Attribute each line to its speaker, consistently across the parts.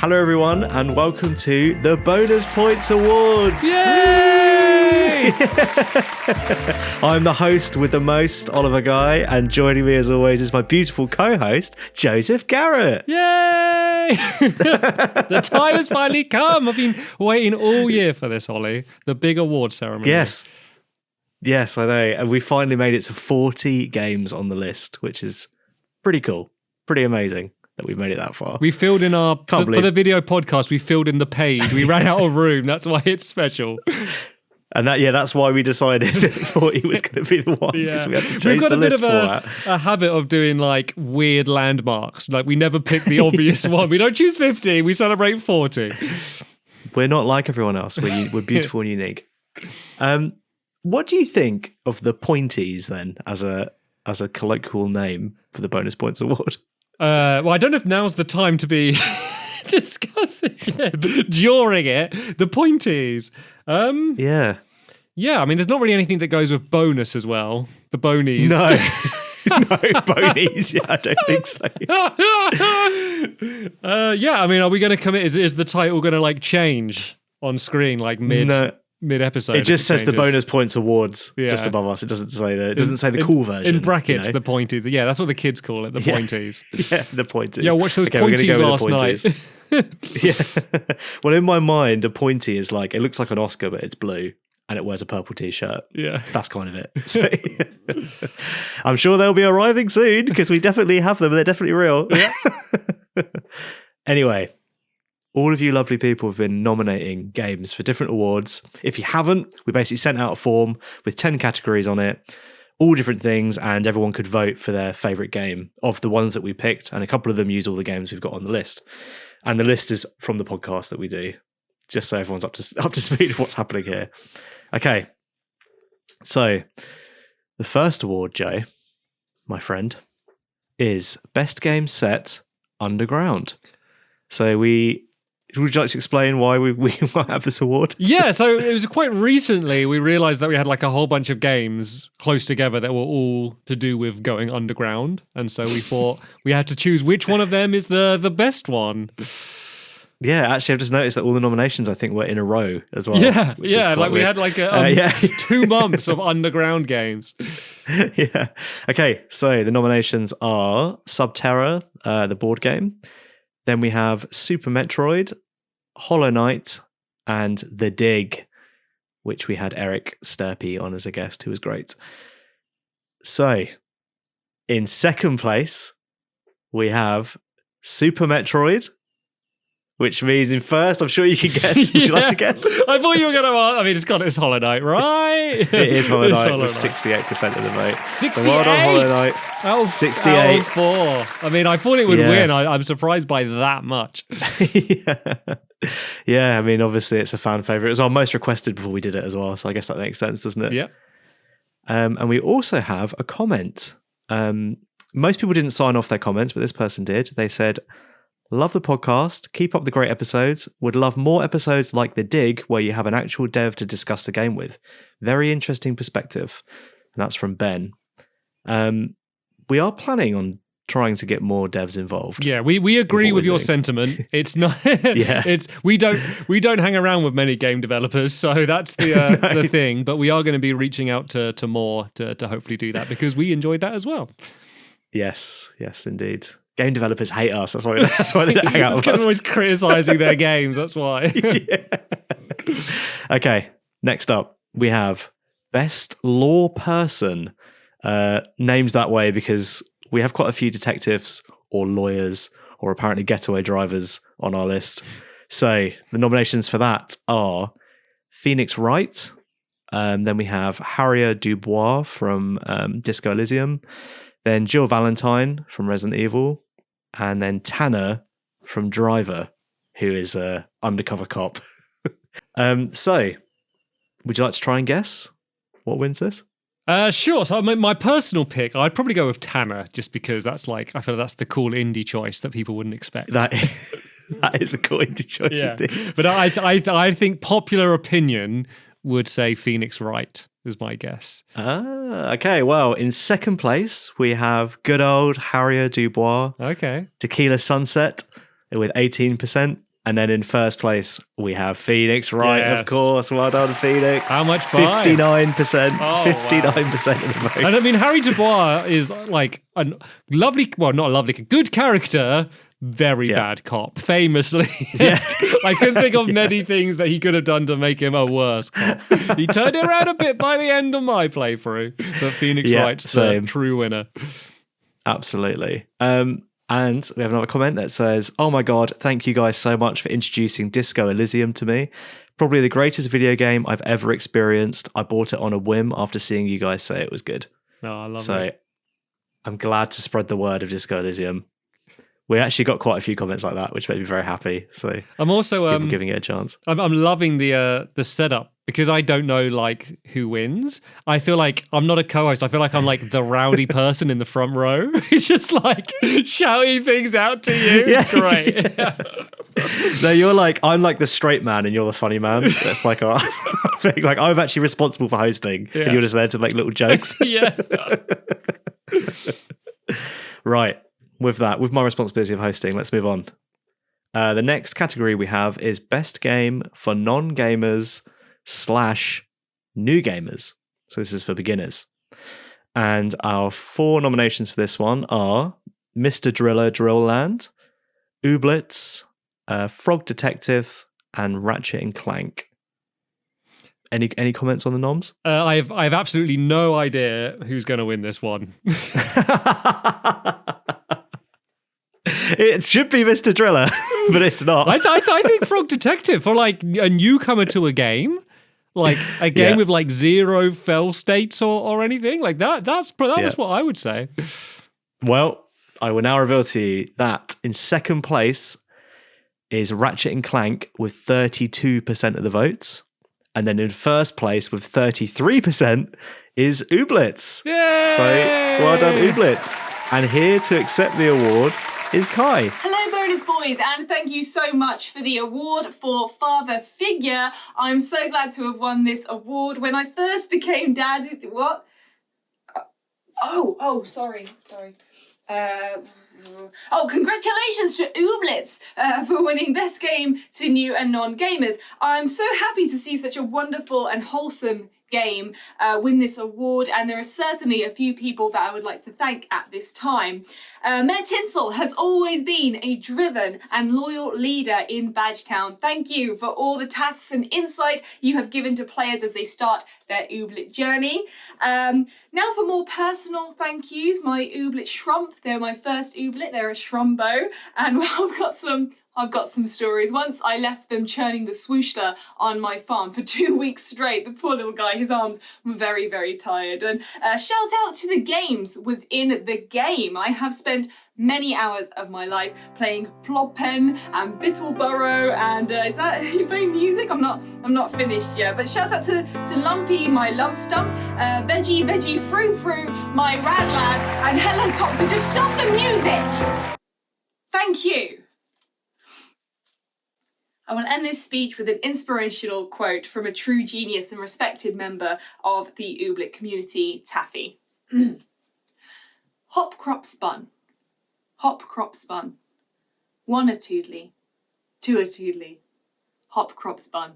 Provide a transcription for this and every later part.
Speaker 1: Hello, everyone, and welcome to the Bonus Points Awards.
Speaker 2: Yay!
Speaker 1: I'm the host with the most, Oliver Guy, and joining me as always is my beautiful co-host, Joseph Garrett.
Speaker 2: Yay! The time has finally come. I've been waiting all year for this, Ollie. The big award ceremony.
Speaker 1: Yes, I know. And we finally made it to 40 games on the list, which is pretty cool. Pretty amazing that we've made it that far.
Speaker 2: We filled in for the video podcast, we filled in the page. We ran out of room. That's why it's special.
Speaker 1: And that's why we decided that 40 was going to be the one, because we had to change the list format.
Speaker 2: A habit of doing like weird landmarks. Like we never pick the obvious one. We don't choose 50, we celebrate 40.
Speaker 1: We're not like everyone else. We're beautiful and unique. What do you think of the Pointies then, as a colloquial name for the Bonus Points Award?
Speaker 2: Well, I don't know if now's the time to be discussing it. During it, the Pointies.
Speaker 1: Yeah.
Speaker 2: I mean, there's not really anything that goes with bonus as well. The bonies.
Speaker 1: No. No, bonies. Yeah, I don't think so.
Speaker 2: I mean, are we going to commit? Is the title going to like change on screen like mid-episode?
Speaker 1: It just says the Bonus Points Awards just above us. It doesn't say the cool version.
Speaker 2: In brackets, the pointy. Yeah, that's what the kids call it, the pointies.
Speaker 1: Yeah, the pointies.
Speaker 2: Yeah, I watched those pointies last night.
Speaker 1: Yeah. Well, in my mind, a pointy is like, it looks like an Oscar, but it's blue. And it wears a purple t-shirt.
Speaker 2: Yeah.
Speaker 1: That's kind of it. So, I'm sure they'll be arriving soon, because we definitely have them. They're definitely real.
Speaker 2: Yeah.
Speaker 1: Anyway, all of you lovely people have been nominating games for different awards. If you haven't, we basically sent out a form with 10 categories on it, all different things, and everyone could vote for their favourite game of the ones that we picked, and a couple of them use all the games we've got on the list. And the list is from the podcast that we do, just so everyone's up to speed of what's happening here. Okay, so the first award, Joe, my friend, is Best Game Set Underground. So would you like to explain why we might have this award?
Speaker 2: Yeah, so it was quite recently we realised that we had like a whole bunch of games close together that were all to do with going underground. And so we thought we had to choose which one of them is the best one.
Speaker 1: Yeah, actually, I've just noticed that all the nominations, I think, were in a row as well.
Speaker 2: Yeah, like weird. We had like 2 months of underground games.
Speaker 1: Yeah. Okay, so the nominations are Subterra, the board game. Then we have Super Metroid, Hollow Knight, and The Dig, which we had Eric Sturpey on as a guest, who was great. So, in second place, we have Super Metroid, which means in first, I'm sure you can guess. Would you like to guess?
Speaker 2: I thought you were going to ask. I mean, it's Hollow Knight, right?
Speaker 1: It is Hollow Knight with 68% of the vote.
Speaker 2: 68?
Speaker 1: So well done, Hollow Knight. 68.
Speaker 2: 4. I mean, I thought it would win. I'm surprised by that much.
Speaker 1: Yeah, I mean, obviously it's a fan favourite. It was our most requested before we did it as well, so I guess that makes sense, doesn't it?
Speaker 2: Yeah.
Speaker 1: And we also have a comment. Most people didn't sign off their comments, but this person did. They said, "Love the podcast. Keep up the great episodes. Would love more episodes like The Dig, where you have an actual dev to discuss the game with. Very interesting perspective." And that's from Ben. We are planning on trying to get more devs involved.
Speaker 2: Yeah, we agree with your sentiment. It's not. We don't hang around with many game developers, so that's the thing. But we are going to be reaching out to more to hopefully do that, because we enjoyed that as well.
Speaker 1: Yes, indeed. Game developers hate us. That's why they don't hang out with us.
Speaker 2: Because we're always criticising their games. That's why.
Speaker 1: Yeah. Okay, next up, we have Best Law Person. Names that way because we have quite a few detectives or lawyers or apparently getaway drivers on our list. So the nominations for that are Phoenix Wright. Then we have Harrier Dubois from Disco Elysium. Then Jill Valentine from Resident Evil, and then Tanner from Driver, who is an undercover cop. So, would you like to try and guess what wins this?
Speaker 2: Sure. So my personal pick, I'd probably go with Tanner, just because I feel that's the cool indie choice that people wouldn't expect.
Speaker 1: That is a cool indie choice indeed.
Speaker 2: But I think popular opinion would say Phoenix Wright is my guess.
Speaker 1: Okay. Well, in second place, we have good old Harrier Dubois.
Speaker 2: Okay.
Speaker 1: Tequila Sunset with 18%. And then in first place, we have Phoenix Wright,
Speaker 2: Yes.
Speaker 1: of course. Well done, Phoenix.
Speaker 2: How much by?
Speaker 1: 59%.
Speaker 2: Oh,
Speaker 1: 59% of the vote.
Speaker 2: And I mean, Harry Dubois is like a lovely, well, not a lovely, good character, very bad cop, famously. I couldn't think of many things that he could have done to make him a worse cop. He turned it around a bit by the end of my playthrough, but Phoenix Wright's the true winner.
Speaker 1: Absolutely. And we have another comment that says, "Oh my God, thank you guys so much for introducing Disco Elysium to me. Probably the greatest video game I've ever experienced. I bought it on a whim after seeing you guys say it was good."
Speaker 2: Oh, I love it.
Speaker 1: So I'm glad to spread the word of Disco Elysium. We actually got quite a few comments like that, which made me very happy. So
Speaker 2: I'm also
Speaker 1: people giving it a chance.
Speaker 2: I'm loving the setup because I don't know like who wins. I feel like I'm not a co-host. I feel like I'm like the rowdy person in the front row. It's just like shouting things out to you.
Speaker 1: Yeah.
Speaker 2: Great.
Speaker 1: No, you're like, I'm like the straight man and you're the funny man. That's like our thing. Like I'm actually responsible for hosting and you're just there to make little jokes.
Speaker 2: Yeah.
Speaker 1: Right. With my responsibility of hosting, let's move on. The next category we have is best game for non-gamers / new gamers. So this is for beginners. And our 4 nominations for this one are Mr. Driller Drill Land, Ooblets, Frog Detective, and Ratchet and Clank. Any comments on the noms?
Speaker 2: I have absolutely no idea who's going to win this one.
Speaker 1: It should be Mr. Driller, but it's not.
Speaker 2: I think Frog Detective for like a newcomer to a game, like a game with like 0 fail states or anything like that. That was what I would say.
Speaker 1: Well, I will now reveal to you that in second place is Ratchet and Clank with 32% of the votes. And then in first place with 33% is Ooblets.
Speaker 2: Yay!
Speaker 1: So well done, Ooblets. And here to accept the award is Kai.
Speaker 3: Hello, bonus boys, and thank you so much for the award for Father Figure. I'm so glad to have won this award. When I first became dad, what? Sorry. Congratulations to Ooblets for winning Best Game to New and Non-Gamers. I'm so happy to see such a wonderful and wholesome game win this award, and there are certainly a few people that I would like to thank at this time. Mayor Tinsel has always been a driven and loyal leader in Badgetown. Thank you for all the tasks and insight you have given to players as they start their Ooblet journey. Now for more personal thank yous, my Ooblet Shrump. They're my first Ooblet, they're a Shrumbo, and I've got some stories. Once I left them churning the Swooshler on my farm for 2 weeks straight. The poor little guy, his arms were very, very tired. And shout out to the games within the game. I have spent many hours of my life playing Ploppen and Bittleborough, and is that you playing music? I'm not finished yet. But shout out to Lumpy, my lump stump, Veggie Fruit, my rad lad, and Helicopter. Just stop the music. Thank you. I will end this speech with an inspirational quote from a true genius and respected member of the Ooblet community, Taffy. Hop crop spun. Hop crop spun. 1 a toodly, 2 a toodly. Hop crop spun.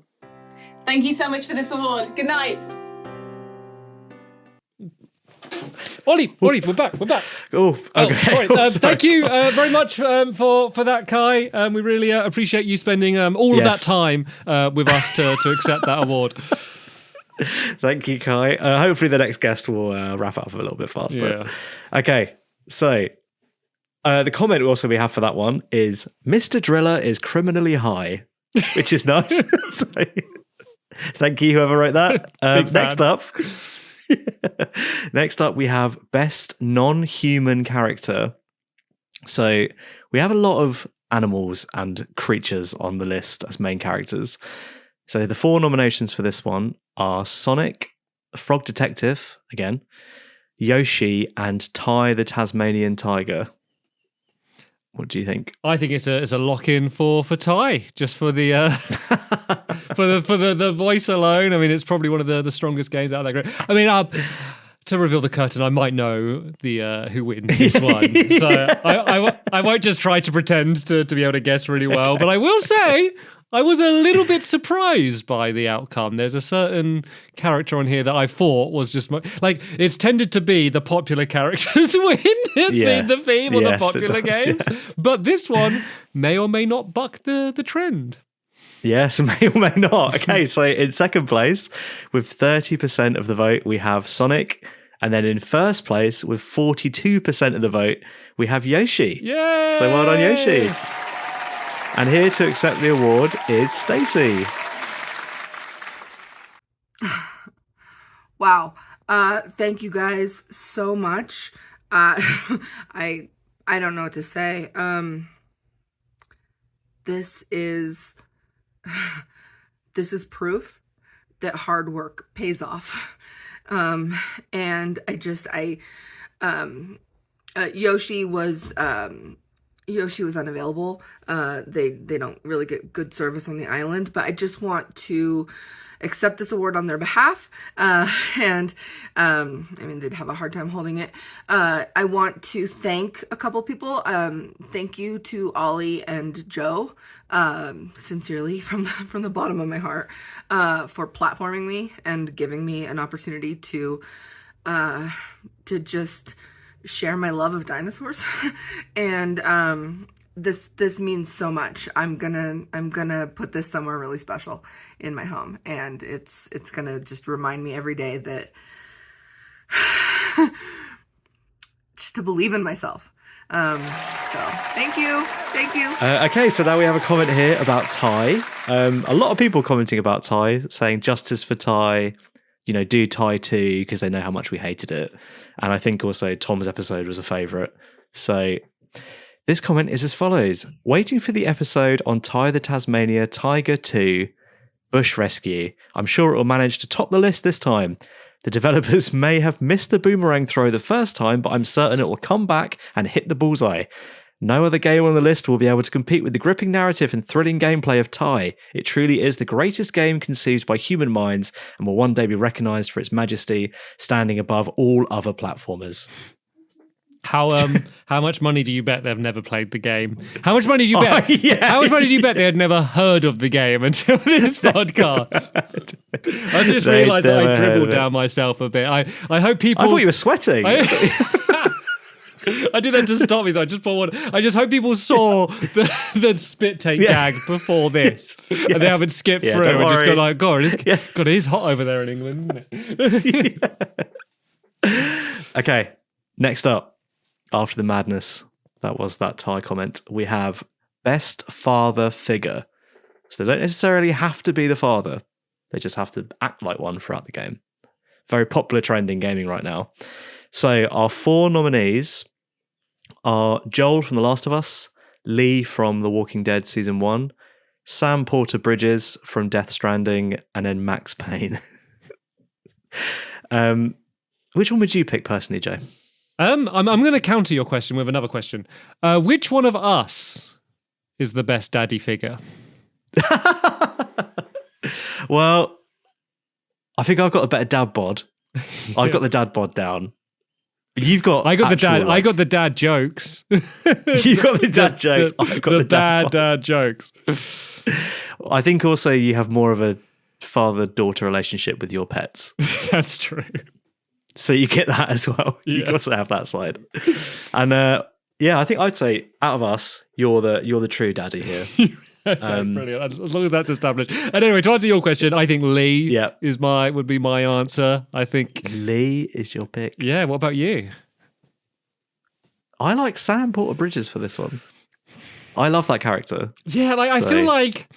Speaker 3: Thank you so much for this award. Good night.
Speaker 2: Ollie, we're back.
Speaker 1: Oh, okay.
Speaker 2: Sorry. Thank you very much for that, Kai. We really appreciate you spending all of that time with us to accept that award.
Speaker 1: Thank you, Kai. Hopefully the next guest will wrap up a little bit faster. Yeah. Okay, so the comment also we have for that one is Mr. Driller is criminally high, which is nice. So, thank you, whoever wrote that. Next up, we have best non-human character. So we have a lot of animals and creatures on the list as main characters. So the 4 nominations for this one are Sonic, Frog Detective, again, Yoshi, and Ty the Tasmanian Tiger. What do you think?
Speaker 2: I think it's a lock-in for Ty, just for the for the voice alone. I mean, it's probably one of the strongest games out there. I mean, to reveal the curtain, I might know the who wins this one. So I won't just try to pretend to be able to guess really well. Okay. But I will say I was a little bit surprised by the outcome. There's a certain character on here that I thought was just like it's tended to be the popular characters win. It's been the theme of the popular games. Yeah. But this one may or may not buck the trend.
Speaker 1: Yes, may or may not. Okay, so in second place, with 30% of the vote, we have Sonic. And then in first place, with 42% of the vote, we have Yoshi.
Speaker 2: Yay!
Speaker 1: So well done, Yoshi. And here to accept the award is Stacey.
Speaker 4: Wow. Thank you guys so much. I don't know what to say. This is proof that hard work pays off. And Yoshi was unavailable. They don't really get good service on the island, but I just want to accept this award on their behalf. And they'd have a hard time holding it. I want to thank a couple people. Thank you to Ollie and Joe, sincerely from the bottom of my heart, for platforming me and giving me an opportunity to just share my love of dinosaurs. And this means so much. I'm gonna put this somewhere really special in my home, and it's gonna just remind me every day that just to believe in myself. So thank you.
Speaker 1: Okay, so now we have a comment here about Ty. A lot of people commenting about Ty, saying justice for Ty. Do Ty 2 because they know how much we hated it. And I think also Tom's episode was a favourite. So this comment is as follows. Waiting for the episode on Ty the Tasmania Tiger 2 Bush Rescue. I'm sure it will manage to top the list this time. The developers may have missed the boomerang throw the first time, but I'm certain it will come back and hit the bullseye. No other game on the list will be able to compete with the gripping narrative and thrilling gameplay of Ty. It truly is the greatest game conceived by human minds and will one day be recognised for its majesty, standing above all other platformers.
Speaker 2: How much money do you bet they've never played the game? How much money do you bet? How much money do you bet they had never heard of the game until this podcast? I just realised that I dribbled down myself a bit. I hope people.
Speaker 1: I thought you were sweating.
Speaker 2: I did that to stop me, so I just poured water. I just hope people saw the spit take gag before this, and they haven't skipped through and just go like, God, it is hot over there in England, isn't it?
Speaker 1: Okay, next up, after the madness, that was that Ty comment, we have best father figure. So they don't necessarily have to be the father. They just have to act like one throughout the game. Very popular trend in gaming right now. So our 4 nominees are Joel from The Last of Us, Lee from The Walking Dead Season 1, Sam Porter Bridges from Death Stranding, and then Max Payne. Which one would you pick personally, Joe?
Speaker 2: I'm going to counter your question with another question. Which one of us is the best daddy figure?
Speaker 1: Well, I think I've got a better dad bod. I've got the dad bod down. You've got.
Speaker 2: I got the dad jokes.
Speaker 1: You've got the dad jokes. I've got the
Speaker 2: dad jokes.
Speaker 1: I think also you have more of a father-daughter relationship with your pets.
Speaker 2: That's true.
Speaker 1: So you get that as well. Yeah. You also have that side. And I think I'd say out of us, you're the true daddy here.
Speaker 2: Brilliant. As long as that's established. And anyway, to answer your question, I think Lee would be my answer. I think
Speaker 1: Lee is your pick.
Speaker 2: Yeah. What about you?
Speaker 1: I like Sam Porter Bridges for this one. I love that character.
Speaker 2: Yeah, I feel like.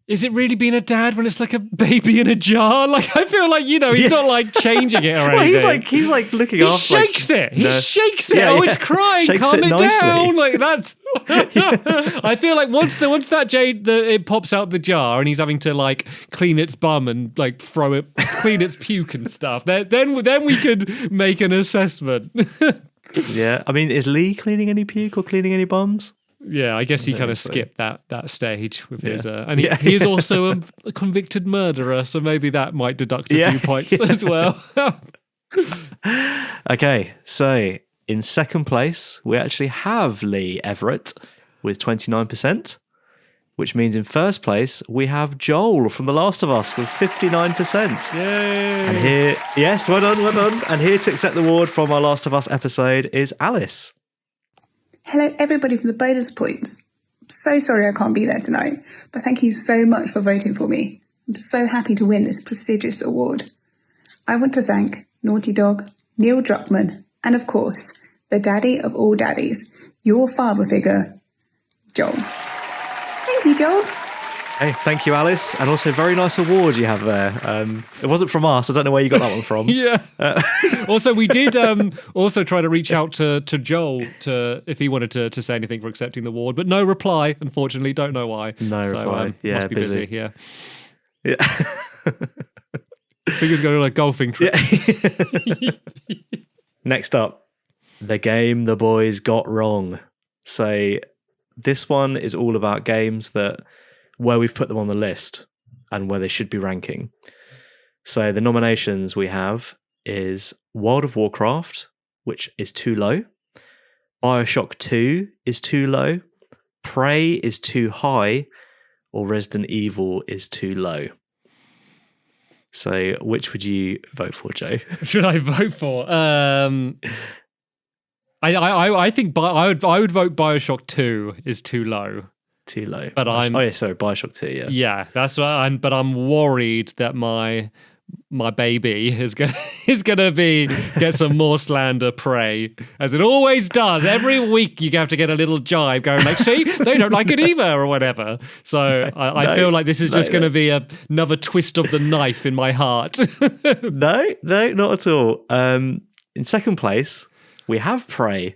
Speaker 2: Is it really being a dad when it's like a baby in a jar? Like, I feel like, he's not like changing it or anything.
Speaker 1: Well, he's like looking after.
Speaker 2: He shakes it. He shakes it. It's crying. Calm it down. Like that's. I feel like once that jade it pops out the jar and he's having to like clean its bum and like clean its puke and stuff. Then we could make an assessment.
Speaker 1: Yeah, I mean, is Lee cleaning any puke or cleaning any bums?
Speaker 2: Yeah, I guess he kind of skipped that stage with his, and he is also a convicted murderer, so maybe that might deduct a few points as well.
Speaker 1: Okay, so in second place, we actually have Lee Everett with 29%, which means in first place, we have Joel from The Last of Us with 59%.
Speaker 2: Yay!
Speaker 1: And here, yes, well done. And here to accept the award from our Last of Us episode is Alice.
Speaker 5: Hello, everybody from the bonus points. I'm so sorry I can't be there tonight, but thank you so much for voting for me. I'm so happy to win this prestigious award. I want to thank Naughty Dog, Neil Druckmann, and of course, the daddy of all daddies, your father figure, Joel. Thank you, Joel.
Speaker 1: Hey, thank you, Alice. And also, very nice award you have there. It wasn't from us. I don't know where you got that one from.
Speaker 2: Yeah. Also, we did also try to reach out to Joel if he wanted to say anything for accepting the award, but no reply, unfortunately. Don't know why.
Speaker 1: No reply. Yeah,
Speaker 2: must be busy. Yeah.
Speaker 1: Yeah.
Speaker 2: I think he's going on a golfing trip.
Speaker 1: Yeah. Next up, the game the boys got wrong. So this one is all about games where we've put them on the list and where they should be ranking. So the nominations we have is World of Warcraft, which is too low. BioShock 2 is too low. Prey is too high. Or Resident Evil is too low. So which would you vote for, Joe?
Speaker 2: Should I vote for? I think I would vote BioShock 2 is too low.
Speaker 1: Too low.
Speaker 2: But
Speaker 1: BioShock 2, yeah.
Speaker 2: Yeah, that's right. But I'm worried that my baby is gonna get some more slander Prey, as it always does. Every week you have to get a little jibe going like, see, they don't like it either, or whatever. So I feel like this is just going to be another twist of the knife in my heart.
Speaker 1: No, not at all. In second place, we have Prey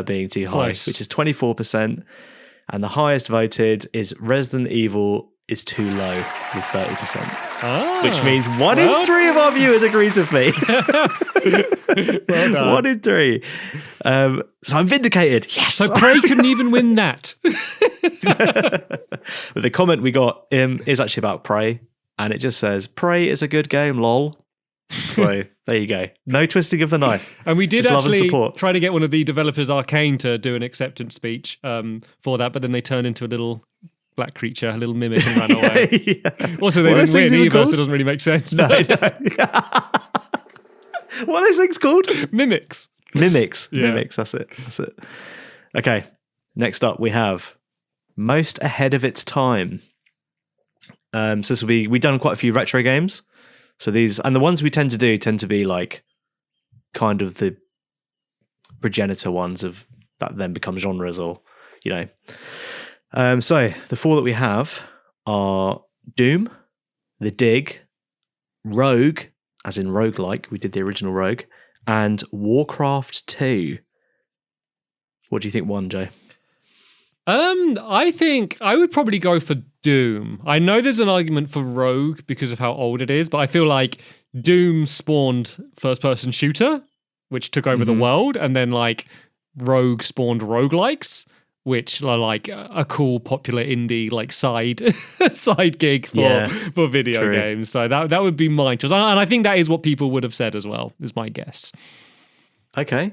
Speaker 1: being too high,
Speaker 2: Close.
Speaker 1: which is 24%. And the highest voted is Resident Evil is too low with 30%. Which means one in three of our viewers agrees with me.
Speaker 2: Well done.
Speaker 1: 1 in 3. So I'm vindicated. Yes.
Speaker 2: So Prey couldn't even win that.
Speaker 1: But the comment we got is actually about Prey. And it just says, Prey is a good game, lol. So there you go. No twisting of the knife.
Speaker 2: And we did
Speaker 1: Just love and
Speaker 2: actually
Speaker 1: support.
Speaker 2: try to get one of the developers, Arcane, to do an acceptance speech for that, but then they turned into a little black creature, a little mimic, and ran away.
Speaker 1: Yeah.
Speaker 2: Also, they
Speaker 1: What are
Speaker 2: didn't
Speaker 1: those
Speaker 2: win
Speaker 1: things even
Speaker 2: either,
Speaker 1: called?
Speaker 2: so it doesn't really make sense.
Speaker 1: No. What are those things called?
Speaker 2: Mimics.
Speaker 1: Mimics.
Speaker 2: Yeah.
Speaker 1: Mimics, that's it. Okay, next up we have Most Ahead of Its Time. So this will be, we've done quite a few retro games. So these, and the ones we tend to be like kind of the progenitor ones of that then become genres, or, you know. So the 4 that we have are Doom, The Dig, Rogue, as in roguelike, we did the original Rogue, and Warcraft 2. What do you think won, Joe?
Speaker 2: I think I would probably go for Doom. I know there's an argument for Rogue because of how old it is, but I feel like Doom spawned first-person shooter, which took over the world, and then like Rogue spawned roguelikes, which are like a cool, popular indie like side gig for video games. So that would be my choice, and I think that is what people would have said as well. Is my guess.
Speaker 1: Okay.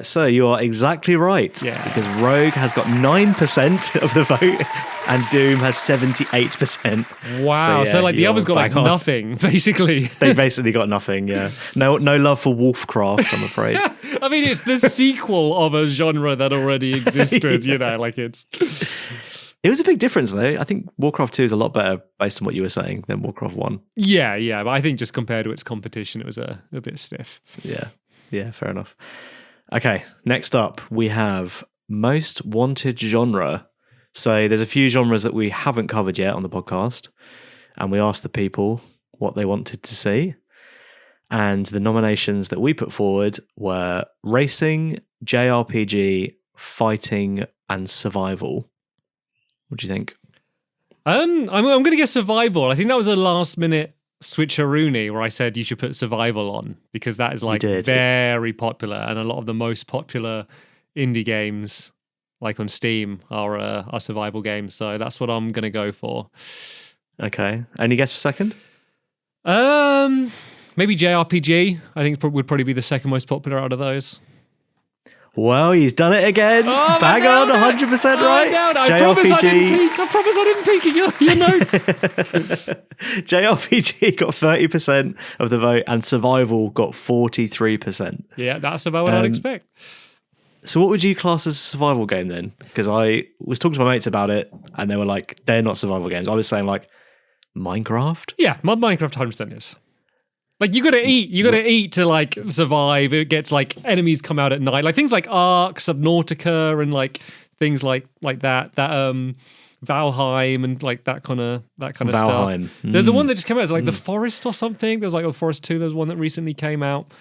Speaker 1: So you are exactly right.
Speaker 2: Yeah.
Speaker 1: Because Rogue has got 9% of the vote and Doom has 78%.
Speaker 2: Wow. So
Speaker 1: yeah,
Speaker 2: the others got like
Speaker 1: bang on.
Speaker 2: nothing, basically.
Speaker 1: They basically got nothing, yeah. No love for Wolfcraft, I'm afraid.
Speaker 2: I mean, it's the sequel of a genre that already existed, you know, like it's...
Speaker 1: It was a big difference, though. I think Warcraft 2 is a lot better, based on what you were saying, than Warcraft 1.
Speaker 2: Yeah, but I think just compared to its competition, it was a bit stiff.
Speaker 1: Yeah, fair enough. Okay, next up, we have Most Wanted Genre. So there's a few genres that we haven't covered yet on the podcast, and we asked the people what they wanted to see. And the nominations that we put forward were racing, JRPG, fighting, and survival. What do you think?
Speaker 2: I'm going to guess survival. I think that was a last minute switcheroonie where I said you should put survival on because that is like very popular, and a lot of the most popular indie games like on Steam are survival games. So that's what I'm going to go for.
Speaker 1: Okay. Any guess for second?
Speaker 2: Maybe JRPG. I think would probably be the second most popular out of those.
Speaker 1: Well, he's done it again.
Speaker 2: Oh,
Speaker 1: Bang on, 100% right.
Speaker 2: I promise I didn't peek at your notes.
Speaker 1: JRPG got 30% of the vote and survival got 43%.
Speaker 2: Yeah, that's about what I'd expect.
Speaker 1: So what would you class as a survival game then? Because I was talking to my mates about it and they were like, they're not survival games. I was saying like Minecraft?
Speaker 2: Yeah, Minecraft 100% is. Like you gotta eat to like survive. It gets like enemies come out at night, like things like Ark, Subnautica, and like things like that. Valheim and like that kind of
Speaker 1: Valheim.
Speaker 2: stuff. There's the one that just came out. It's like The Forest or something. There was like The Forest 2. There was one that recently came out.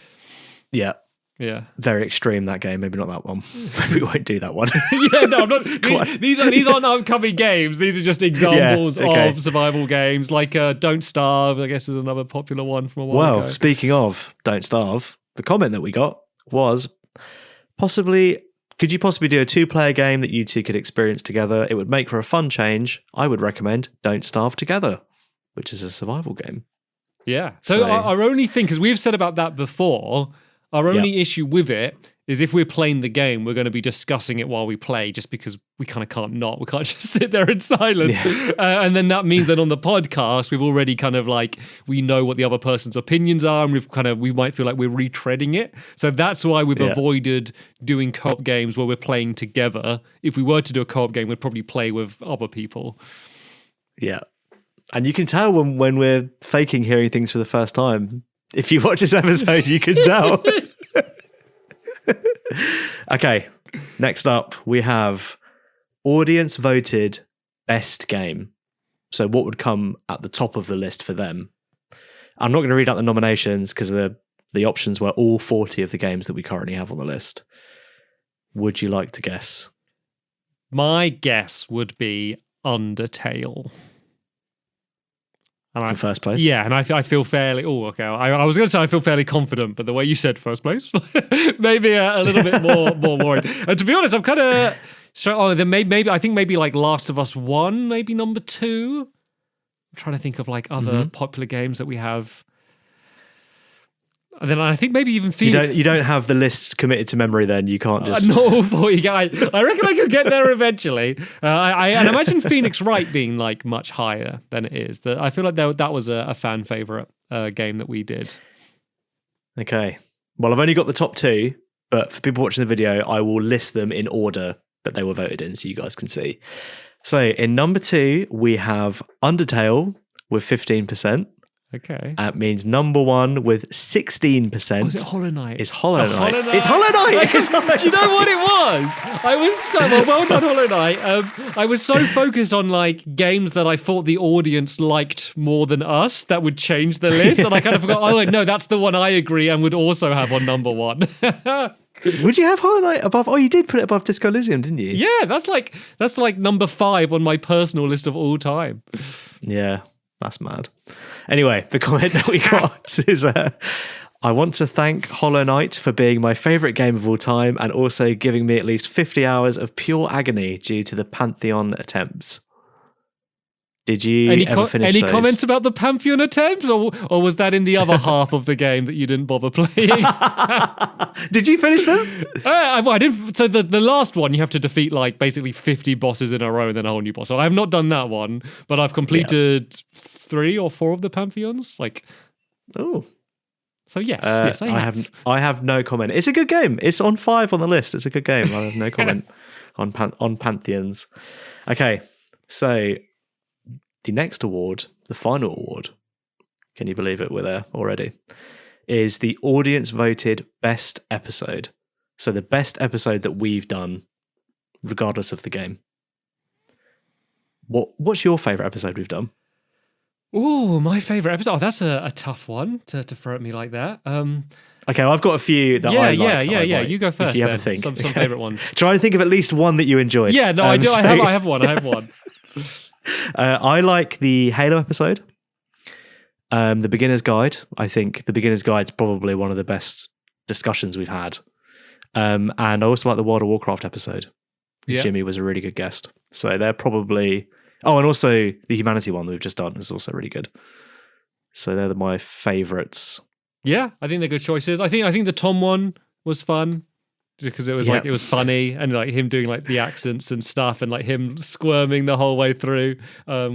Speaker 1: Yeah.
Speaker 2: Yeah.
Speaker 1: Very extreme, that game. Maybe not that one. Maybe we won't do that one.
Speaker 2: Yeah, no, I'm not. These aren't upcoming games. These are just examples of survival games. Like Don't Starve, I guess, is another popular one from a while ago.
Speaker 1: Well, speaking of Don't Starve, the comment that we got was could you possibly do a 2-player game that you two could experience together? It would make for a fun change. I would recommend Don't Starve Together, which is a survival game.
Speaker 2: Yeah. So our only thing, because we've said about that before, our only issue with it is if we're playing the game, we're going to be discussing it while we play, just because we kind of can't not. We can't just sit there in silence. Yeah. And then that means that on the podcast, we've already kind of like, we know what the other person's opinions are, and we might feel like we're retreading it. So that's why we've avoided doing co-op games where we're playing together. If we were to do a co-op game, we'd probably play with other people.
Speaker 1: Yeah. And you can tell when we're faking hearing things for the first time. If you watch this episode, you can tell. Okay, next up, we have audience voted best game. So what would come at the top of the list for them? I'm not going to read out the nominations because the options were all 40 of the games that we currently have on the list. Would you like to guess?
Speaker 2: My guess would be Undertale.
Speaker 1: For first place?
Speaker 2: Yeah, and I feel fairly... Oh, okay. I was going to say I feel fairly confident, but the way you said first place, maybe a little bit more worried. And to be honest, I'm kind of... then maybe I think maybe like Last of Us 1, maybe number 2. I'm trying to think of like other popular games that we have. And then I think maybe even Phoenix...
Speaker 1: You don't have the list committed to memory then? You can't just...
Speaker 2: Not all 40 guys. I reckon I could get there eventually. I imagine Phoenix Wright being like much higher than it is. I feel like that was a fan favourite game that we did.
Speaker 1: Okay. Well, I've only got the top 2, but for people watching the video, I will list them in order that they were voted in so you guys can see. So in number 2, we have Undertale with 15%.
Speaker 2: Okay.
Speaker 1: That means number 1 with 16%.
Speaker 2: Was it Hollow Knight?
Speaker 1: It's Hollow Knight. It's Hollow Knight.
Speaker 2: Do you know what it was? I was so well done, Hollow Knight. I was so focused on like games that I thought the audience liked more than us that would change the list, and I kind of forgot. Oh wait, no, that's the one I agree and would also have on number 1.
Speaker 1: Would you have Hollow Knight above? Oh, you did put it above Disco Elysium, didn't you?
Speaker 2: Yeah, that's like number 5 on my personal list of all time.
Speaker 1: Yeah. That's mad. Anyway, the comment that we got is, I want to thank Hollow Knight for being my favourite game of all time and also giving me at least 50 hours of pure agony due to the Pantheon attempts. Did you ever finish those?
Speaker 2: Any comments about the Pantheon attempts, or was that in the other half of the game that you didn't bother playing?
Speaker 1: Did you finish them?
Speaker 2: I didn't. So the last one, you have to defeat like basically 50 bosses in a row and then a whole new boss. So I have not done that one, but I've completed 3 or 4 of the Pantheons.
Speaker 1: Oh.
Speaker 2: So yes,
Speaker 1: I have no comment. It's a good game. It's on 5 on the list. It's a good game. I have no comment on Pantheons. Okay, so the next award, the final award, can you believe it? We're there already, is the audience voted best episode. So the best episode that we've done, regardless of the game. What's your favourite episode we've done?
Speaker 2: Oh, my favourite episode. Oh, that's a tough one to throw at me like that.
Speaker 1: Okay, well, I've got a few that I like.
Speaker 2: Yeah. You go first.
Speaker 1: If you have a think.
Speaker 2: Some favourite ones.
Speaker 1: Try and think of at least one that you enjoyed.
Speaker 2: Yeah, no, I do. I have one.
Speaker 1: I like the Halo episode. The Beginner's Guide. I think the Beginner's Guide is probably one of the best discussions we've had. And I also like the World of Warcraft episode. Yeah. Jimmy was a really good guest. So they're probably... Oh, and also the Humanity one that we've just done is also really good. So they're my favourites
Speaker 2: Yeah, I think they're good choices. I think the Tom one was fun because it was like it was funny and like him doing like the accents and stuff and like him squirming the whole way through. I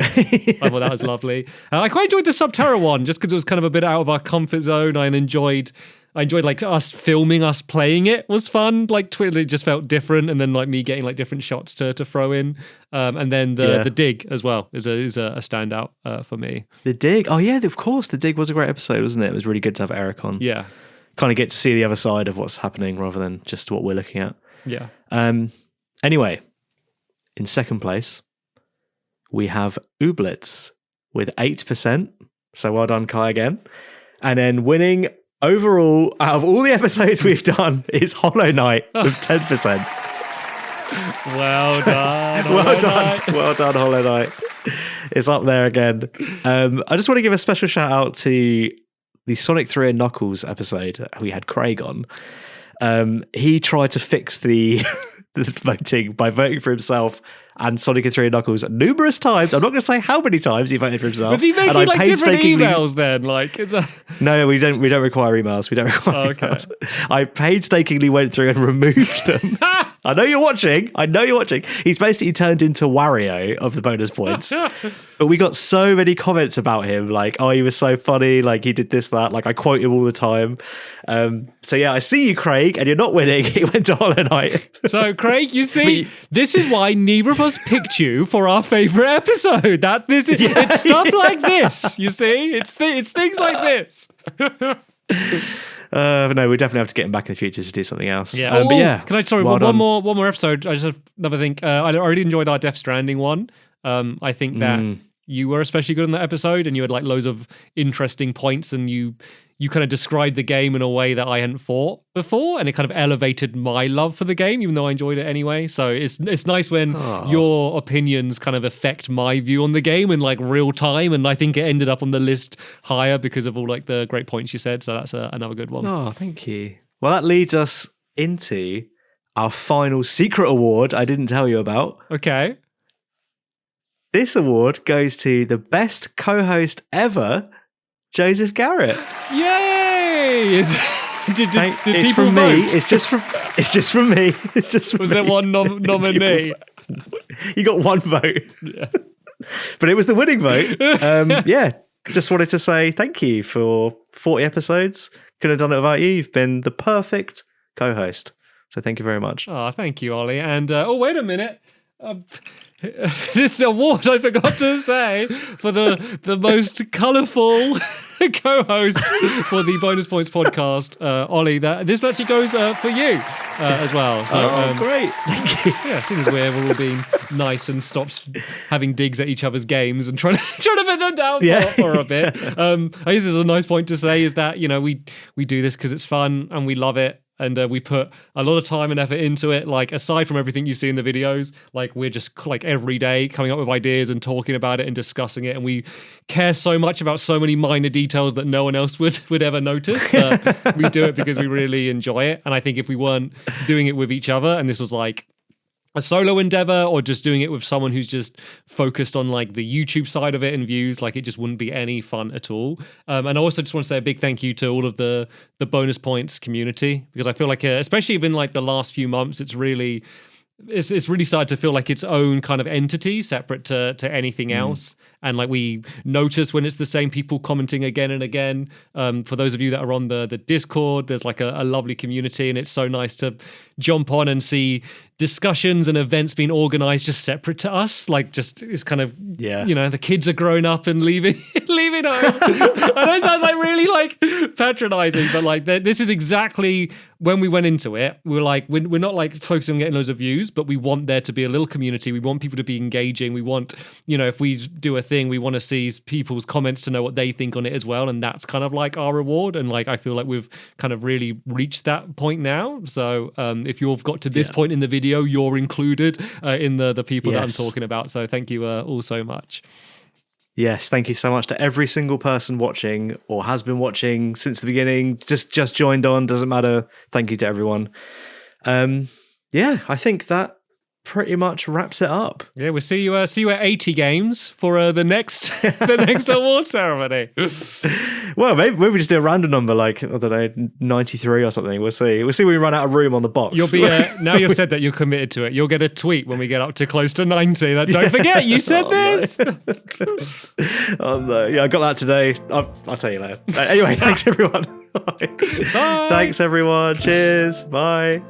Speaker 2: thought that was lovely. I quite enjoyed the Subterra one just because it was kind of a bit out of our comfort zone. I enjoyed like us filming us playing it was fun. Like Twitter just felt different, and then like me getting like different shots to throw in. And then the dig as well is a standout for me.
Speaker 1: The dig, oh yeah, of course. The dig was a great episode, wasn't it? It was really good to have Eric on.
Speaker 2: Yeah.
Speaker 1: Kind of get to see the other side of what's happening rather than just what we're looking at.
Speaker 2: Yeah.
Speaker 1: Anyway, in second place, we have Ooblets with 8%. So well done, Kai, again. And then winning overall out of all the episodes we've done is Hollow Knight with 10%.
Speaker 2: Well done.
Speaker 1: Well done, Hollow Knight. It's up there again. I just want to give a special shout out to the Sonic 3 and Knuckles episode that we had Craig on. He tried to fix the voting by voting for himself and Sonic 3 and Knuckles numerous times. I'm not going to say how many times he voted for himself.
Speaker 2: Was he making like different emails then? Like,
Speaker 1: No, we don't require emails. We don't require emails. I painstakingly went through and removed them. I know you're watching. He's basically turned into Wario of the bonus points. But we got so many comments about him, like, oh, he was so funny, like he did this, that, like I quote him all the time. So yeah, I see you, Craig, and you're not winning. He went to Hollow Knight.
Speaker 2: So Craig, you see, this is why neither of us picked you for our favourite episode. It's stuff like this. You see, it's things like this.
Speaker 1: No, we definitely have to get him back in the future to do something else.
Speaker 2: Yeah,
Speaker 1: but yeah.
Speaker 2: Can I? Sorry, one more episode. I just have another thing. I already enjoyed our Death Stranding one. I think that you were especially good in that episode, and you had like loads of interesting points, and you kind of described the game in a way that I hadn't thought before, and it kind of elevated my love for the game, even though I enjoyed it anyway. So it's nice when your opinions kind of affect my view on the game in like real time, and I think it ended up on the list higher because of all like the great points you said. So that's another good one.
Speaker 1: Oh, thank you. Well, that leads us into our final secret award I didn't tell you about.
Speaker 2: Okay.
Speaker 1: This award goes to the best co-host ever, Joseph Garrett.
Speaker 2: Yay!
Speaker 1: It's from me. It's just from me.
Speaker 2: Was there one nominee?
Speaker 1: You got one vote. Yeah. But it was the winning vote. Yeah. Just wanted to say thank you for 40 episodes. Couldn't have done it without you. You've been the perfect co-host. So thank you very much.
Speaker 2: Oh, thank you, Ollie. And wait a minute. This award I forgot to say for the most colourful co-host for the Bonus Points podcast, Ollie. This actually goes for you as well. So
Speaker 1: great, thank you.
Speaker 2: Yeah, seeing as we've all been nice and stopped having digs at each other's games and trying to put them down for a bit. I guess this is a nice point to say is that we do this because it's fun and we love it. And we put a lot of time and effort into it. Like, aside from everything you see in the videos, like, we're just, like, every day coming up with ideas and talking about it and discussing it. And we care so much about so many minor details that no one else would ever notice. But we do it because we really enjoy it. And I think if we weren't doing it with each other, and this was, like, a solo endeavor or just doing it with someone who's just focused on like the YouTube side of it and views, like it just wouldn't be any fun at all. And I also just want to say a big thank you to all of the Bonus Points community, because I feel like especially in like the last few months, it's really started to feel like its own kind of entity separate to anything else. And like we notice when it's the same people commenting again and again. For those of you that are on the Discord, there's like a lovely community, and it's so nice to jump on and see discussions and events being organized just separate to us. Like just it's kind of, the kids are grown up and leaving home. I know it sounds like really like patronizing, but like this is exactly when we went into it. We were like, we're not like focusing on getting loads of views, but we want there to be a little community. We want people to be engaging. We want, if we do a thing, we want to see people's comments to know what they think on it as well. And that's kind of like our reward. And like, I feel like we've kind of really reached that point now. So if you've got to this point in the video, you're included in the people that I'm talking about. So thank you all so much.
Speaker 1: Yes, thank you so much to every single person watching or has been watching since the beginning, just joined on, doesn't matter. Thank you to everyone. I think that pretty much wraps it up.
Speaker 2: Yeah, we'll see you at 80 games for the next the next award ceremony.
Speaker 1: Well, maybe we just do a random number, like, I don't know, 93 or something. We'll see. We'll see when we run out of room on the box.
Speaker 2: You'll be now you've said that you're committed to it. You'll get a tweet when we get up to close to 90. That don't forget you said this.
Speaker 1: Oh no, yeah, I got that today. I'll tell you later. Anyway, thanks everyone. Bye. Thanks everyone. Cheers. Bye.